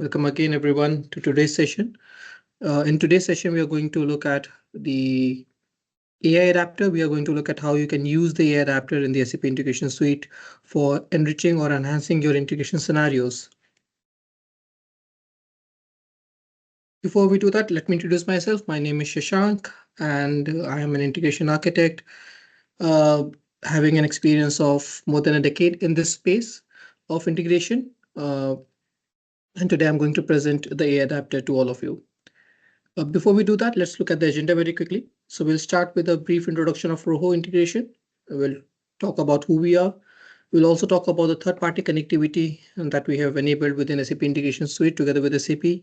Welcome again, everyone, to today's session. In today's session, we are going to look at the AI adapter. We are going to look at how you can use the AI adapter in the SAP Integration Suite for enriching or enhancing your integration scenarios. Before we do that, let me introduce myself. My name is Shashank, and I am an integration architect, uh, having an experience of more than a decade in this space of integration. And today I'm going to present the AI adapter to all of you. Before we do that, let's look at the agenda very quickly. So we'll start with a brief introduction of Roho integration. We'll talk about who we are. We'll also talk about the third-party connectivity that we have enabled within SAP Integration Suite together with SAP.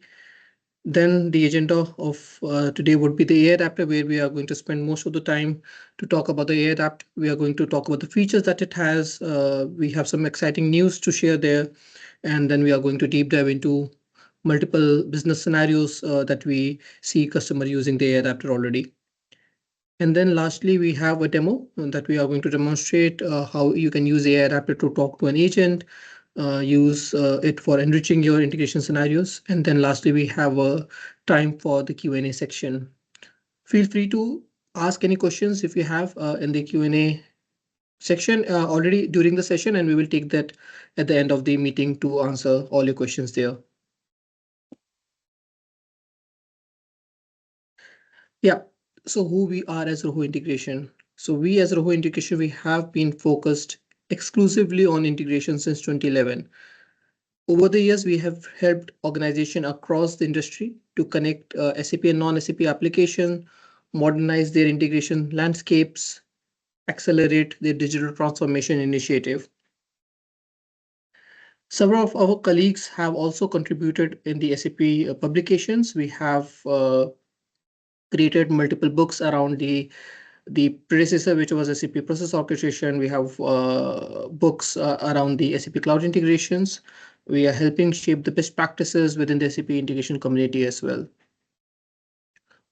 Then the agenda of today would be the AI adapter, where we are going to spend most of the time to talk about the AI adapter. We are going to talk about the features that it has. We have some exciting news to share there. And then we are going to deep dive into multiple business scenarios that we see customer using the AI adapter already. And then lastly, we have a demo that we are going to demonstrate how you can use AI adapter to talk to an agent, use it for enriching your integration scenarios. And then lastly, we have a time for the Q&A section. Feel free to ask any questions if you have in the Q&A section already during the session, and we will take that at the end of the meeting to answer all your questions there. Yeah, so who we are as Roho Integration. So we as Roho Integration, we have been focused exclusively on integration since 2011. Over the years, we have helped organizations across the industry to connect SAP and non-SAP application, modernize their integration landscapes, accelerate their digital transformation initiative. Several of our colleagues have also contributed in the SAP publications. We have created multiple books around the predecessor, which was SAP Process Orchestration. We have books around the SAP Cloud integrations. We are helping shape the best practices within the SAP integration community as well.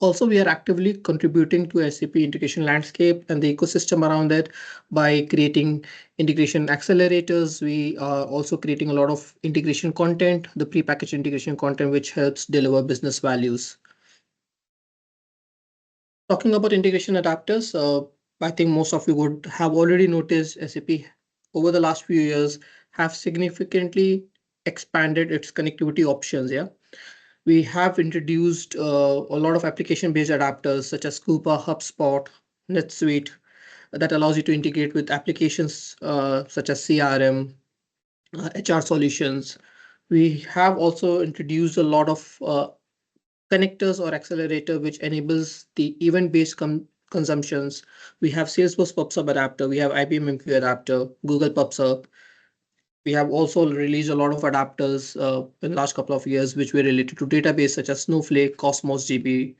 Also, we are actively contributing to SAP integration landscape and the ecosystem around it by creating integration accelerators. We are also creating a lot of integration content, the prepackaged integration content, which helps deliver business values. Talking about integration adapters, I think most of you would have already noticed SAP over the last few years have significantly expanded its connectivity options. Yeah, we have introduced a lot of application-based adapters such as Coupa, HubSpot, NetSuite that allows you to integrate with applications such as CRM, HR solutions. We have also introduced a lot of connectors or accelerator, which enables the event-based consumptions. We have Salesforce PubSub adapter, we have IBM MQ adapter, Google PubSub. We have also released a lot of adapters in the last couple of years, which were related to database such as Snowflake, Cosmos DB,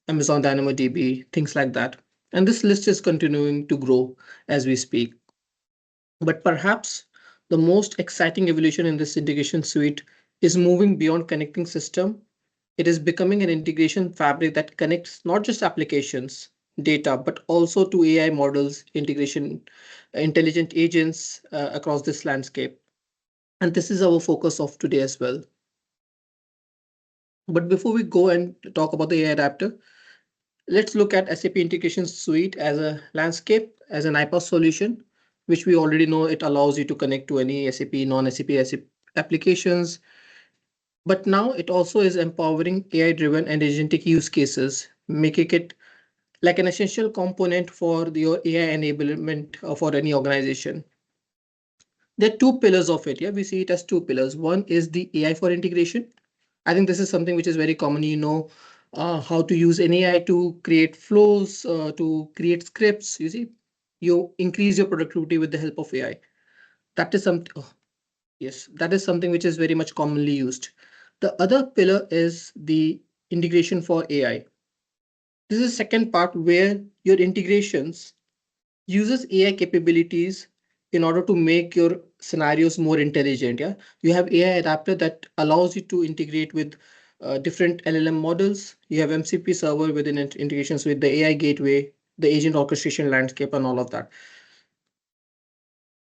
Amazon DynamoDB, things like that. And this list is continuing to grow as we speak. But perhaps the most exciting evolution in this integration suite is moving beyond connecting system. It is becoming an integration fabric that connects not just applications, data, but also to AI models, integration, intelligent agents across this landscape. And this is our focus of today as well. But before we go and talk about the AI adapter, let's look at SAP Integration Suite as a landscape, as an iPaaS solution, which we already know it allows you to connect to any SAP, non-SAP applications. But now it also is empowering AI-driven and agentic use cases, making it like an essential component for your AI enablement for any organization. There are two pillars of it. Yeah, we see it as two pillars. One is the AI for integration. I think this is something which is very common. You know how to use an AI to create flows, to create scripts. You see, you increase your productivity with the help of AI. That is something. Oh, yes, that is something which is very much commonly used. The other pillar is the integration for AI. This is the second part where your integrations uses AI capabilities in order to make your scenarios more intelligent. Yeah, you have AI adapter that allows you to integrate with different LLM models. You have MCP server within integrations with the AI gateway, the agent orchestration landscape, and all of that.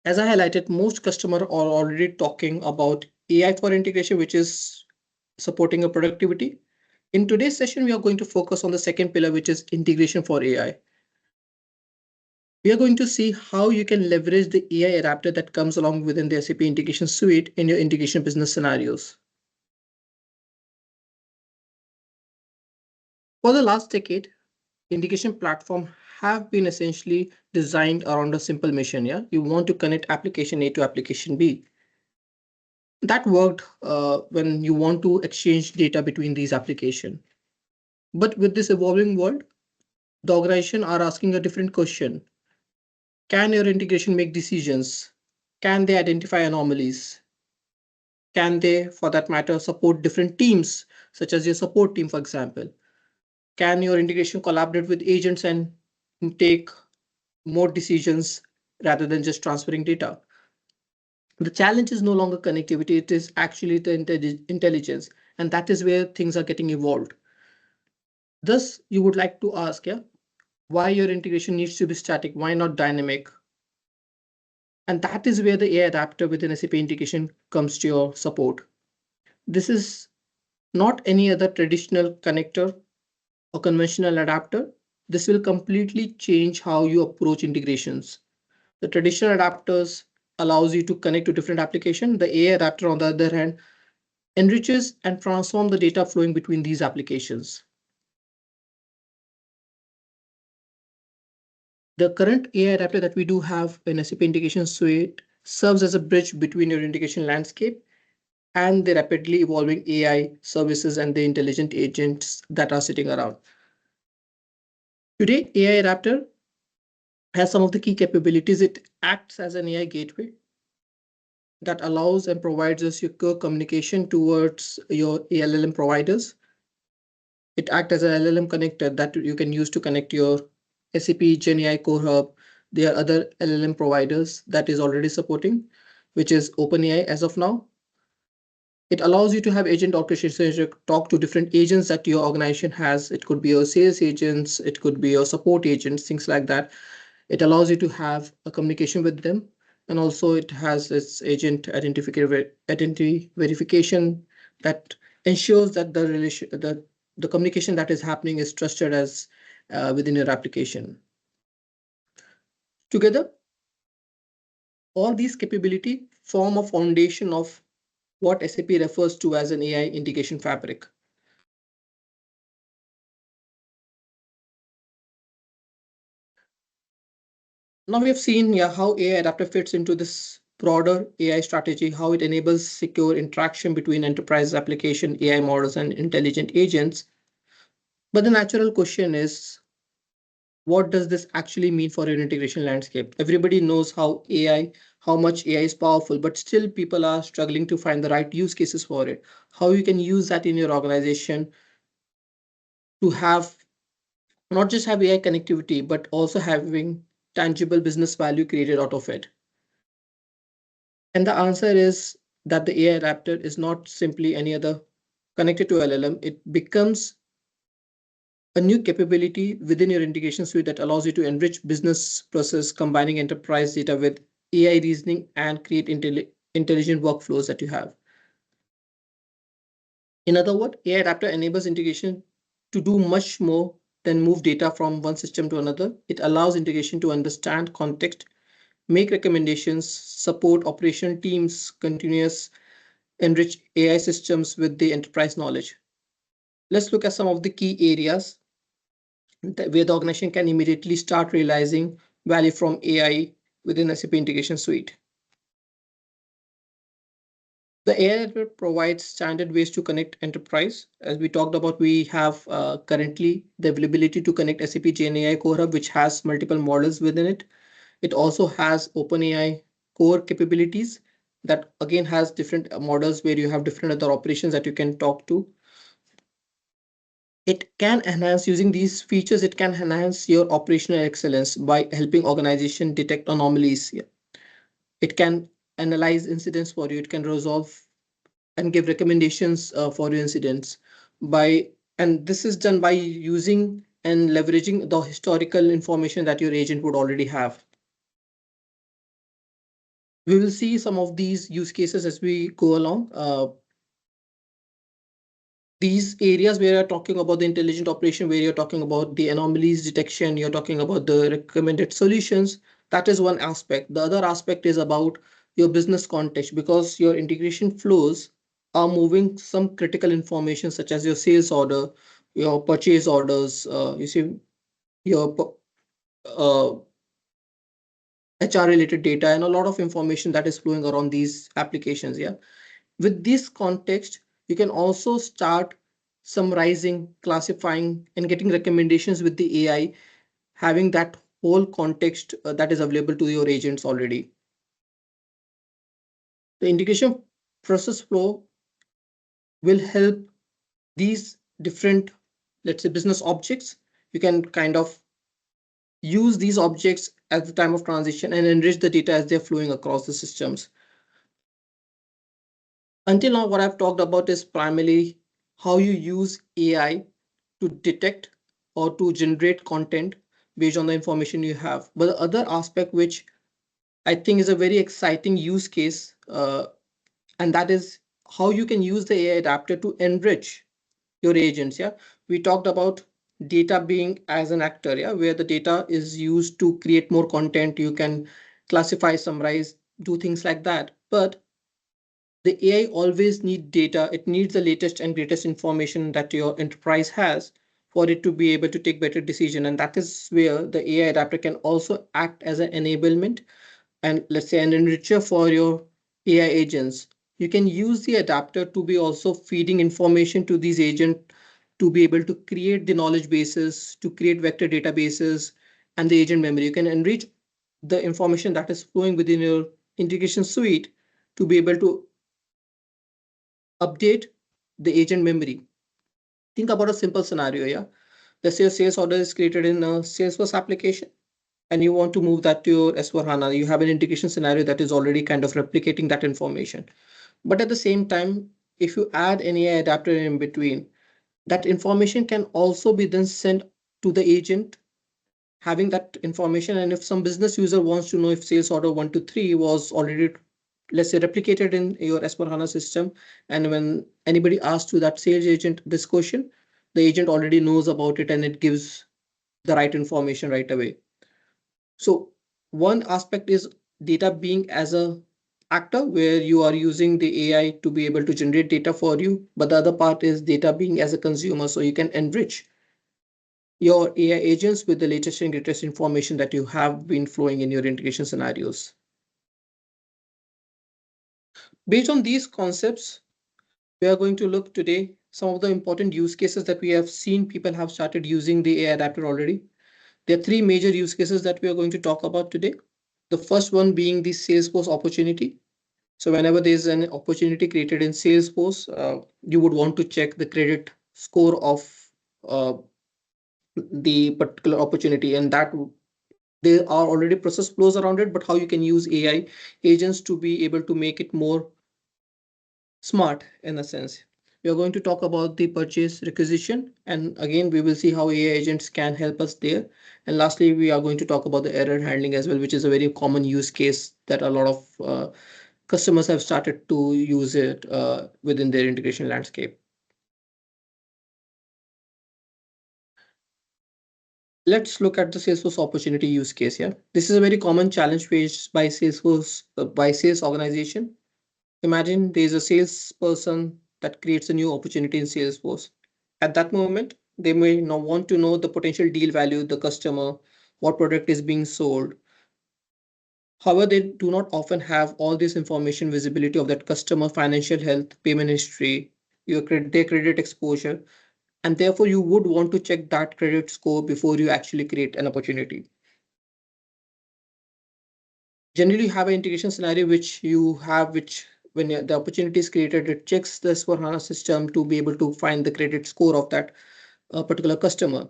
As I highlighted, most customers are already talking about AI for integration, which is supporting your productivity. In today's session, we are going to focus on the second pillar, which is integration for AI. We are going to see how you can leverage the AI adapter that comes along within the SAP Integration Suite in your integration business scenarios. For the last decade, integration platform have been essentially designed around a simple mission. Yeah, you want to connect application A to application B. That worked when you want to exchange data between these applications. But with this evolving world, the organization are asking a different question. Can your integration make decisions? Can they identify anomalies? Can they, for that matter, support different teams, such as your support team, for example? Can your integration collaborate with agents and take more decisions rather than just transferring data? The challenge is no longer connectivity, it is actually the intelligence, and that is where things are getting evolved. Thus, you would like to ask, yeah, why your integration needs to be static, why not dynamic? And that is where the AI adapter within SAP integration comes to your support. This is not any other traditional connector or conventional adapter. This will completely change how you approach integrations. The traditional adapters allows you to connect to different applications. The AI adapter, on the other hand, enriches and transforms the data flowing between these applications. The current AI adapter that we do have in SAP Integration Suite serves as a bridge between your integration landscape and the rapidly evolving AI services and the intelligent agents that are sitting around. Today, AI adapter has some of the key capabilities. It acts as an AI gateway that allows and provides a secure communication towards your LLM providers. It acts as an LLM connector that you can use to connect your SAP GenAI Core Hub. There are other LLM providers that is already supporting, which is OpenAI as of now. It allows you to have agent orchestration, so talk to different agents that your organization has. It could be your sales agents, it could be your support agents, things like that. It allows you to have a communication with them. And also it has its agent identity verification that ensures that the communication that is happening is trusted as within your application. Together, all these capability form a foundation of what SAP refers to as an AI integration fabric. Now we have seen how AI adapter fits into this broader AI strategy, how it enables secure interaction between enterprise application, AI models, and intelligent agents. But the natural question is, what does this actually mean for your integration landscape? Everybody knows how much AI is powerful, but still people are struggling to find the right use cases for it. How you can use that in your organization to have not just have AI connectivity, but also having tangible business value created out of it. And the answer is that the AI adapter is not simply any other connected to LLM. It becomes a new capability within your integration suite that allows you to enrich business process, combining enterprise data with AI reasoning and create intelligent workflows that you have. In other words, AI adapter enables integration to do much more than move data from one system to another. It allows integration to understand context, make recommendations, support operational teams, continuous enrich AI systems with the enterprise knowledge. Let's look at some of the key areas where the organization can immediately start realizing value from AI within SAP Integration Suite. The AI provides standard ways to connect enterprise. As we talked about, we have currently the availability to connect SAP GenAI Core Hub, which has multiple models within it. It also has OpenAI core capabilities that again has different models where you have different other operations that you can talk to. It can enhance using these features. It can enhance your operational excellence by helping organization detect anomalies. It can analyze incidents for you. It can resolve and give recommendations for your incidents and this is done by using and leveraging the historical information that your agent would already have. We will see some of these use cases as we go along. these areas where you're talking about the intelligent operation, where you're talking about the anomalies detection, you're talking about the recommended solutions, that is one aspect. The other aspect is about your business context, because your integration flows are moving some critical information such as your sales order, your purchase orders, you see your HR related data, and a lot of information that is flowing around these applications. Yeah. With this context, you can also start summarizing, classifying, and getting recommendations with the AI, having that whole context that is available to your agents already. The integration process flow will help these different, let's say, business objects. You can kind of use these objects at the time of transition and enrich the data as they're flowing across the systems. Until now, what I've talked about is primarily how you use AI to detect or to generate content based on the information you have. But the other aspect, which I think is a very exciting use case, and that is how you can use the AI adapter to enrich your agents. Yeah, we talked about data being as an actor. Yeah, where the data is used to create more content. You can classify, summarize, do things like that. But the AI always needs data. It needs the latest and greatest information that your enterprise has for it to be able to take better decision. And that is where the AI adapter can also act as an enablement and, let's say, an enricher for your AI agents. You can use the adapter to be also feeding information to these agents to be able to create the knowledge bases, to create vector databases and the agent memory. You can enrich the information that is flowing within your integration suite to be able to update the agent memory. Think about a simple scenario. Yeah. Let's say a sales order is created in a Salesforce application and you want to move that to your S4HANA. You have an integration scenario that is already kind of replicating that information. But at the same time, if you add an AI adapter in between, that information can also be then sent to the agent having that information. And if some business user wants to know if sales order 1 to 3 was already, let's say, replicated in your S4HANA system, and when anybody asks to that sales agent this question, the agent already knows about it and it gives the right information right away. So one aspect is data being as a actor where you are using the AI to be able to generate data for you, but the other part is data being as a consumer, so you can enrich your AI agents with the latest and greatest information that you have been flowing in your integration scenarios. Based on these concepts, we are going to look today some of the important use cases that we have seen people have started using the AI adapter already. There are three major use cases that we are going to talk about today. The first one being the Salesforce opportunity. So whenever there's an opportunity created in Salesforce, you would want to check the credit score of uh, the particular opportunity, and that there are already process flows around it, but how you can use AI agents to be able to make it more smart in a sense. We are going to talk about the purchase requisition, and again, we will see how AI agents can help us there. And lastly, we are going to talk about the error handling as well, which is a very common use case that a lot of customers have started to use it within their integration landscape. Let's look at the Salesforce opportunity use case here. This is a very common challenge faced by Salesforce, by sales organization. Imagine there's a salesperson that creates a new opportunity in Salesforce. At that moment, they may now want to know the potential deal value, the customer, what product is being sold. However, they do not often have all this information, visibility of that customer, financial health, payment history, their credit exposure, and therefore you would want to check that credit score before you actually create an opportunity. Generally, you have an integration scenario which when the opportunity is created, it checks this for HANA system to be able to find the credit score of that particular customer.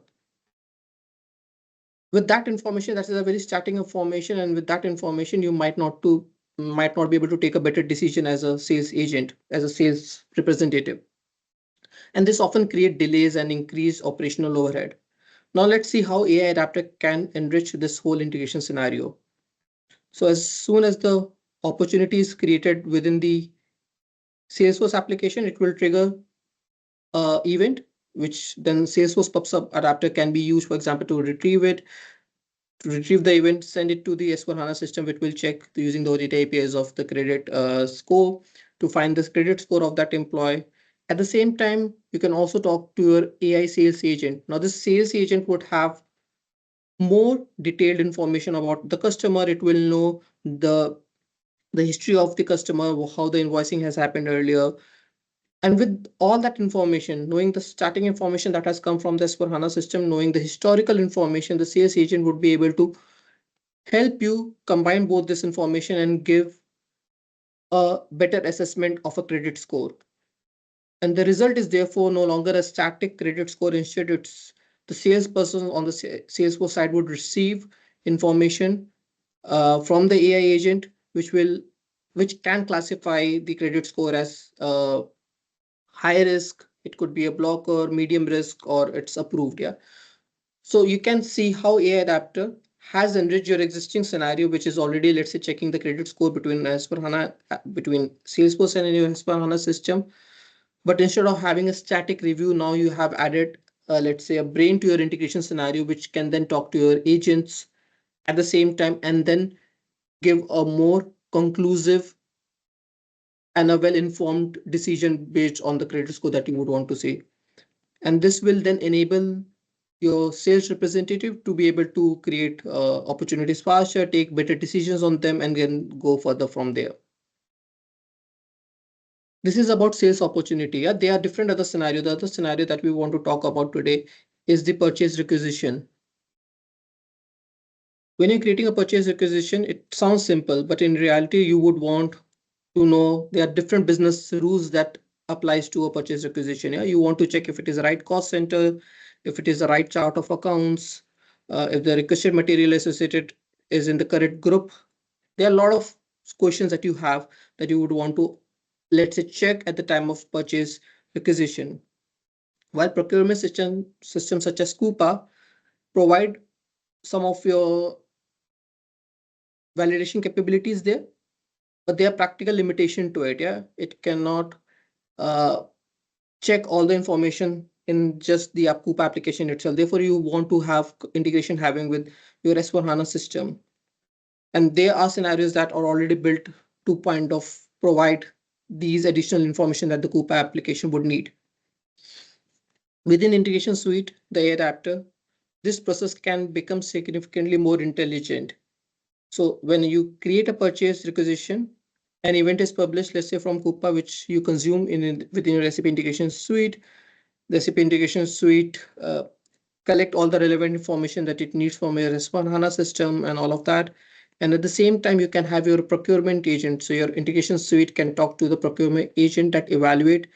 With that information, that is a very starting information, and with that information, you might not be able to take a better decision as a sales agent, as a sales representative. And this often create delays and increase operational overhead. Now let's see how AI adapter can enrich this whole integration scenario. So as soon as the opportunity is created within the Salesforce application, it will trigger event, which then Salesforce pops up adapter can be used, for example, to retrieve it, to retrieve the event, send it to the S/4HANA system, which will check using the OData APIs of the credit score to find the credit score of that employee. At the same time, you can also talk to your AI sales agent. Now, this sales agent would have more detailed information about the customer. It will know the history of the customer, how the invoicing has happened earlier. And with all that information, knowing the starting information that has come from the S/4HANA system, knowing the historical information, the sales agent would be able to help you combine both this information and give a better assessment of a credit score. And the result is therefore no longer a static credit score. Instead, it's the salesperson on the Salesforce side would receive information from the AI agent, which can classify the credit score as high risk. It could be a blocker, medium risk, or it's approved. Yeah. So you can see how AI adapter has enriched your existing scenario, which is already, let's say, checking the credit score between S/4HANA, between Salesforce and your S/4HANA system. But instead of having a static review, now you have added, let's say, a brain to your integration scenario, which can then talk to your agents at the same time and then give a more conclusive and a well-informed decision based on the credit score that you would want to see. And this will then enable your sales representative to be able to create opportunities faster, take better decisions on them, and then go further from there. This is about sales opportunity. Yeah, there are different other scenarios. The other scenario that we want to talk about today is the purchase requisition. When you're creating a purchase requisition, it sounds simple, but in reality, you would want to know there are different business rules that applies to a purchase requisition. Yeah, you want to check if it is the right cost center, if it is the right chart of accounts, if the requested material associated is in the correct group. There are a lot of questions that you have that you would want to, let's say, check at the time of purchase requisition. While procurement systems such as Coupa provide some of your validation capabilities there, but there are practical limitation to it. Yeah, it cannot uh, check all the information in just the Coupa application itself. Therefore, you want to have integration having with your S/4HANA system. And there are scenarios that are already built to point of provide these additional information that the Coupa application would need. Within Integration Suite, the adapter, this process can become significantly more intelligent. So when you create a purchase requisition, an event is published, let's say from Coupa, which you consume within your SAP Integration Suite. The SAP Integration Suite collect all the relevant information that it needs from your S/4HANA system and all of that. And at the same time, you can have your procurement agent. So your integration suite can talk to the procurement agent that evaluate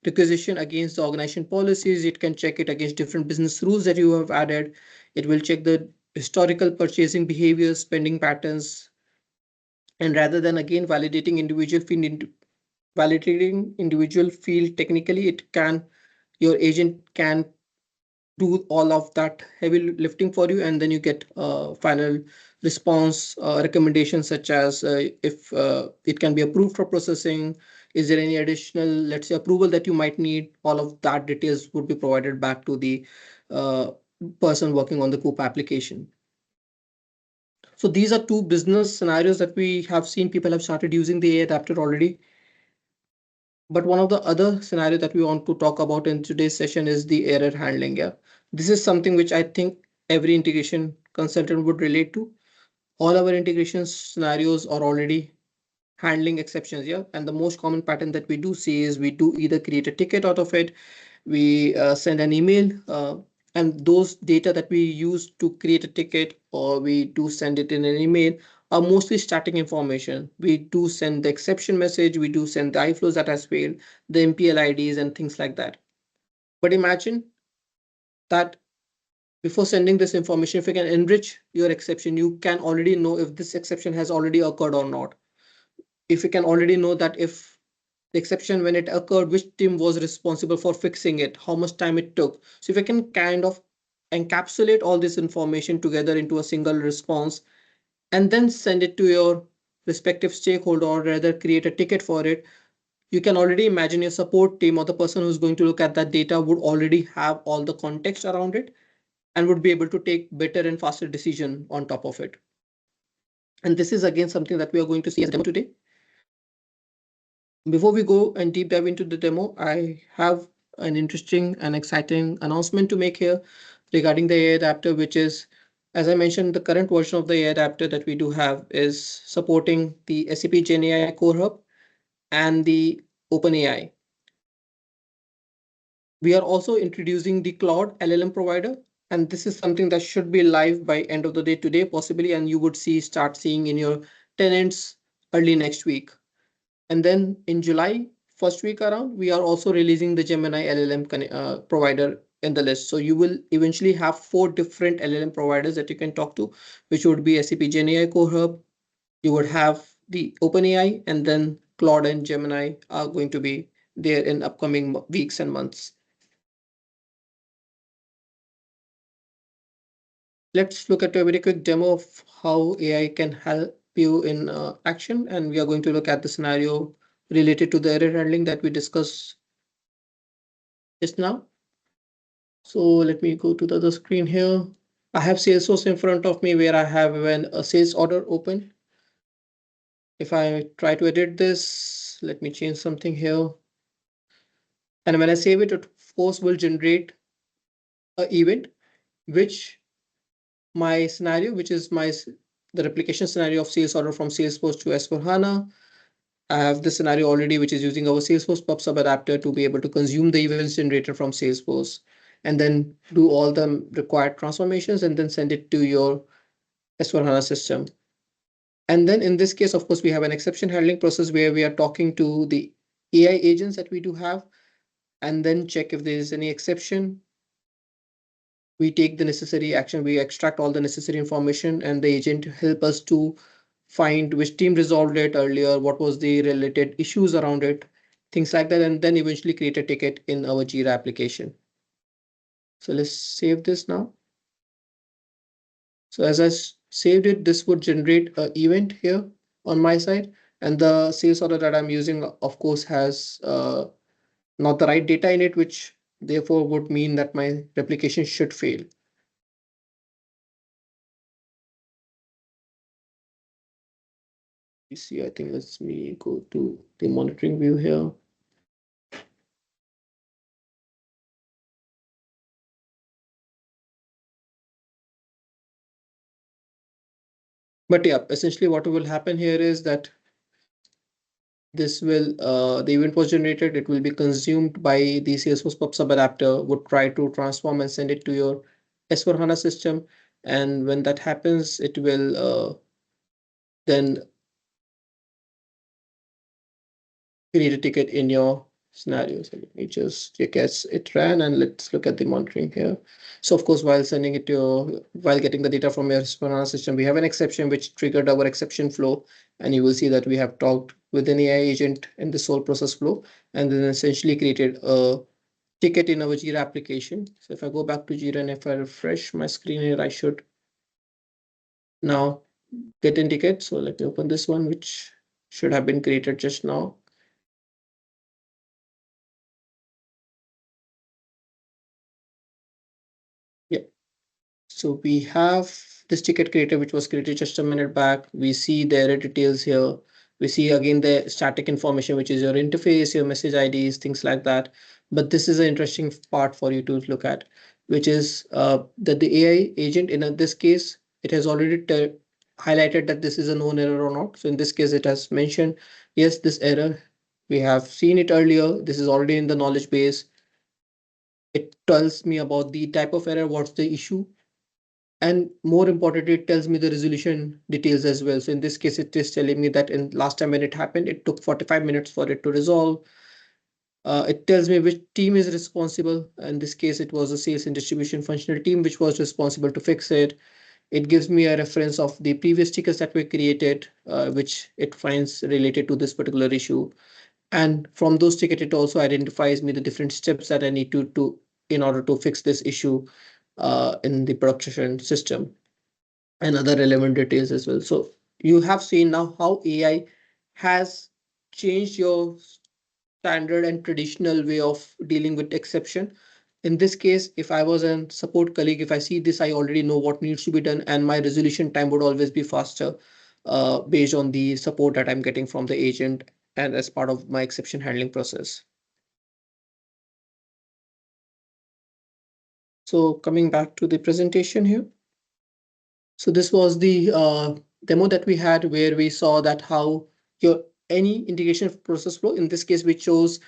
requisition against the organization policies. It can check it against different business rules that you have added. It will check the historical purchasing behaviors, spending patterns. And rather than again validating individual field technically, your agent can do all of that heavy lifting for you, and then you get final response recommendations such as if it can be approved for processing, is there any additional, let's say, approval that you might need. All of that details would be provided back to the uh, person working on the Coupa application. So these are two business scenarios that we have seen people have started using the AI adapter already. But one of the other scenario that we want to talk about in today's session is the error handling. Yeah, this is something which I think every integration consultant would relate to. All our integration scenarios are already handling exceptions. Yeah, and the most common pattern that we do see is we do either create a ticket out of it, we send an email, and those data that we use to create a ticket or we do send it in an email are mostly static information. We do send the exception message, we do send the iflows that has failed, the MPL IDs and things like that. But imagine that before sending this information, if you can enrich your exception, you can already know if this exception has already occurred or not. If you can already know that if the exception when it occurred, which team was responsible for fixing it, how much time it took. So if you can kind of encapsulate all this information together into a single response and then send it to your respective stakeholder or rather create a ticket for it, You can already imagine your support team or the person who's going to look at that data would already have all the context around it and would be able to take better and faster decision on top of it. And this is again something that we are going to see as a demo today. Before we go and deep dive into the demo, I have an interesting and exciting announcement to make here regarding the AI adapter, which is, as I mentioned, the current version of the AI adapter that we do have is supporting the SAP GenAI Core Hub and the OpenAI. We are also introducing the Claude LLM provider, and this is something that should be live by end of the day today, possibly, and you would start seeing in your tenants early next week. And then in July, first week around, we are also releasing the Gemini LLM provider in the list. So you will eventually have 4 different LLM providers that you can talk to, which would be SAP GenAI Core Hub. You would have the OpenAI, and then Claude and Gemini are going to be there in upcoming weeks and months. Let's look at a very quick demo of how AI can help you in action. And we are going to look at the scenario related to the error handling that we discussed just now. So let me go to the other screen here. I have Salesforce in front of me where I have a sales order open. If I try to edit this, let me change something here. And when I save it, of course, will generate an event, which my scenario, which is the replication scenario of sales order from Salesforce to S4HANA. I have the scenario already, which is using our Salesforce PubSub adapter to be able to consume the events generated from Salesforce and then do all the required transformations and then send it to your S4HANA system. And then in this case, of course, we have an exception handling process where we are talking to the AI agents that we do have and then check if there is any exception. We take the necessary action, we extract all the necessary information, and the agent help us to find which team resolved it earlier, what was the related issues around it, things like that, and then eventually create a ticket in our Jira application. So let's save this now. So as I saved it, this would generate an event here on my side, and the sales order that I'm using, of course, has not the right data in it, which therefore would mean that my replication should fail. You see, I think let's me go to the monitoring view here. But yeah, essentially what will happen here is that this will the event was generated, it will be consumed by the Salesforce PubSub adapter, would try to transform and send it to your S4HANA system. And when that happens, it will then create a ticket in your scenario. So let me just check as it ran and let's look at the monitoring here. So of course, while sending it to while getting the data from your Spanana system, we have an exception which triggered our exception flow. And you will see that we have talked with an AI agent in this whole process flow and then essentially created a ticket in our Jira application. So if I go back to Jira and if I refresh my screen here, I should now get in ticket. So let me open this one, which should have been created just now. Yeah. So we have this ticket creator, which was created just a minute back. We see the error details here. We see again the static information, which is your interface, your message IDs, things like that. But this is an interesting part for you to look at, which is that the AI agent in this case, it has already highlighted that this is a known error or not. So in this case, it has mentioned, yes, this error, we have seen it earlier. This is already in the knowledge base. It tells me about the type of error, what's the issue, and more importantly, it tells me the resolution details as well. So in this case, it is telling me that in last time when it happened, it took 45 minutes for it to resolve. It tells me which team is responsible. In this case, it was a sales and distribution functional team which was responsible to fix it. It gives me a reference of the previous tickets that were created, which it finds related to this particular issue. And from those tickets, it also identifies me the different steps that I need to in order to fix this issue in the production system and other relevant details as well. So you have seen now how AI has changed your standard and traditional way of dealing with exception. In this case, if I was a support colleague, if I see this, I already know what needs to be done, and my resolution time would always be faster based on the support that I'm getting from the agent and as part of my exception handling process. So coming back to the presentation here. So this was the demo that we had where we saw that how your any integration process flow, in this case, we chose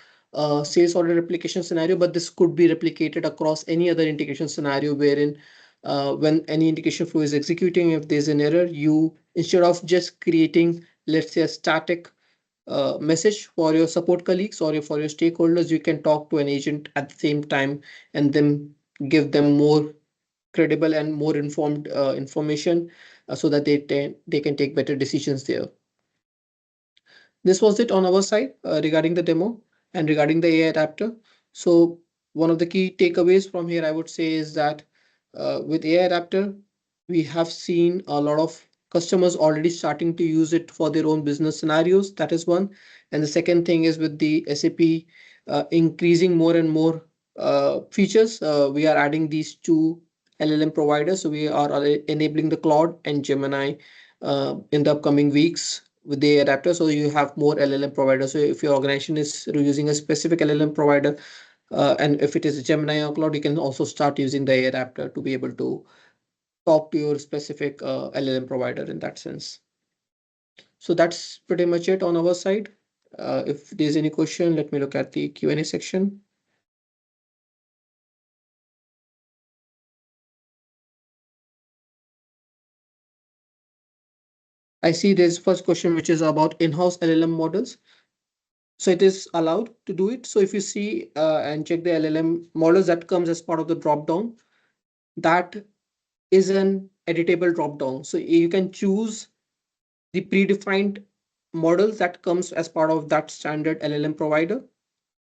sales order replication scenario, but this could be replicated across any other integration scenario wherein when any integration flow is executing, if there's an error, you instead of just creating, let's say, a static message for your support colleagues or for your stakeholders, you can talk to an agent at the same time and then give them more credible and more informed information so that they can take better decisions there. This was it on our side regarding the demo and regarding the AI adapter. So one of the key takeaways from here, I would say, is that with AI adapter, we have seen a lot of customers already starting to use it for their own business scenarios. That is one. And the second thing is with the SAP increasing more and more features, we are adding these two LLM providers. So we are enabling the Claude and Gemini in the upcoming weeks with the adapter, so you have more LLM providers. So if your organization is using a specific LLM provider, and if it is a Gemini or Cloud, you can also start using the adapter to be able to talk to your specific LLM provider in that sense. So that's pretty much it on our side. If there's any question, let me look at the Q&A section. I see there's first question, which is about in-house LLM models. So it is allowed to do it. So if you see and check the LLM models that comes as part of the drop down, that is an editable drop down. So you can choose the predefined models that comes as part of that standard LLM provider.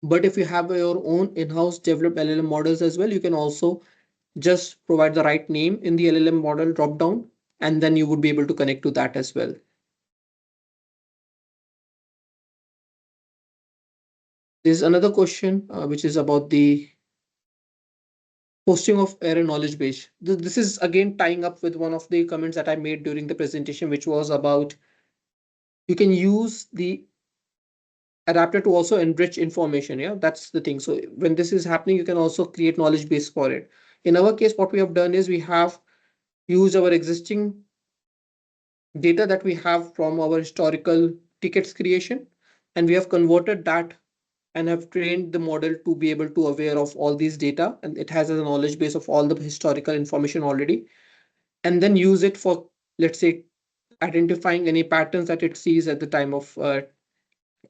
But if you have your own in-house developed LLM models as well, you can also just provide the right name in the LLM model drop down, and then you would be able to connect to that as well. There's another question which is about the posting of error knowledge base. This is again tying up with one of the comments that I made during the presentation, which was about you can use the adapter to also enrich information. Yeah, that's the thing. So when this is happening, you can also create knowledge base for it. In our case, what we have done is we have used our existing data that we have from our historical tickets creation, and we have converted that and have trained the model to be able to aware of all these data, and it has a knowledge base of all the historical information already, and then use it for, let's say, identifying any patterns that it sees at the time of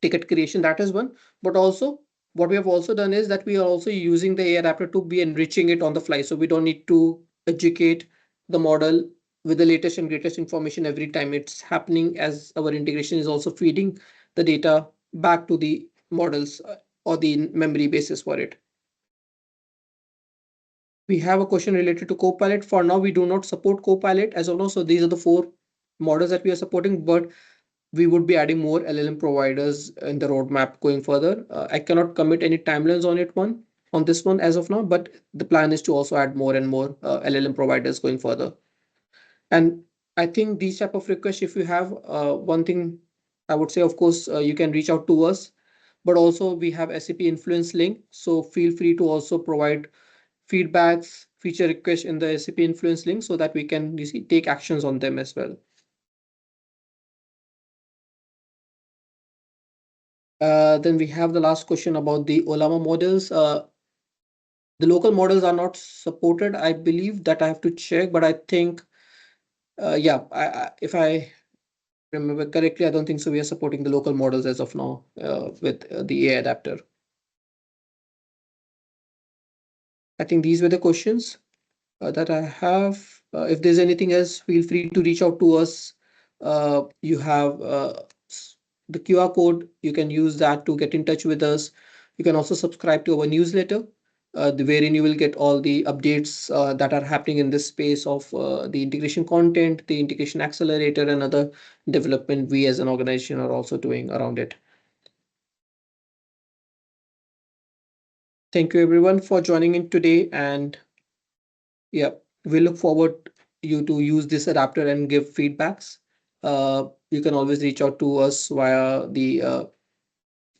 ticket creation. That is one. But also what we have also done is that we are also using the AI adapter to be enriching it on the fly, so we don't need to educate the model with the latest and greatest information every time it's happening, as our integration is also feeding the data back to the models or the memory basis for it. We have a question related to Copilot. For now, we do not support Copilot as of now. So these are the four models that we are supporting, but we would be adding more LLM providers in the roadmap going further. I cannot commit any timelines on this one as of now, but the plan is to also add more and more LLM providers going further. And I think these type of requests, if you have one thing, I would say, of course, you can reach out to us, but also we have SAP Influence link. So feel free to also provide feedbacks, feature requests in the SAP Influence link so that we can take actions on them as well. Then we have the last question about the Olama models. The local models are not supported. I believe that I have to check, but I think, yeah, if I remember correctly, I don't think so. We are supporting the local models as of now with the AI adapter. I think these were the questions that I have. If there's anything else, feel free to reach out to us. You have the QR code. You can use that to get in touch with us. You can also subscribe to our newsletter, wherein you will get all the updates that are happening in this space of the integration content, the integration accelerator, and other development we as an organization are also doing around it. Thank you everyone for joining in today. And yeah, we look forward you to use this adapter and give feedbacks. You can always reach out to us via the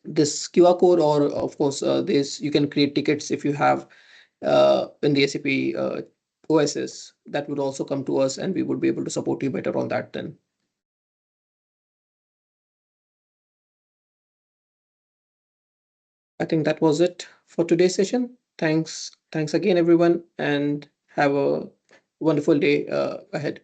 this QR code, or of course, this you can create tickets if you have in the SAP OSS. That would also come to us, and we would be able to support you better on that then. I think that was it for today's session. Thanks again, everyone, and have a wonderful day ahead.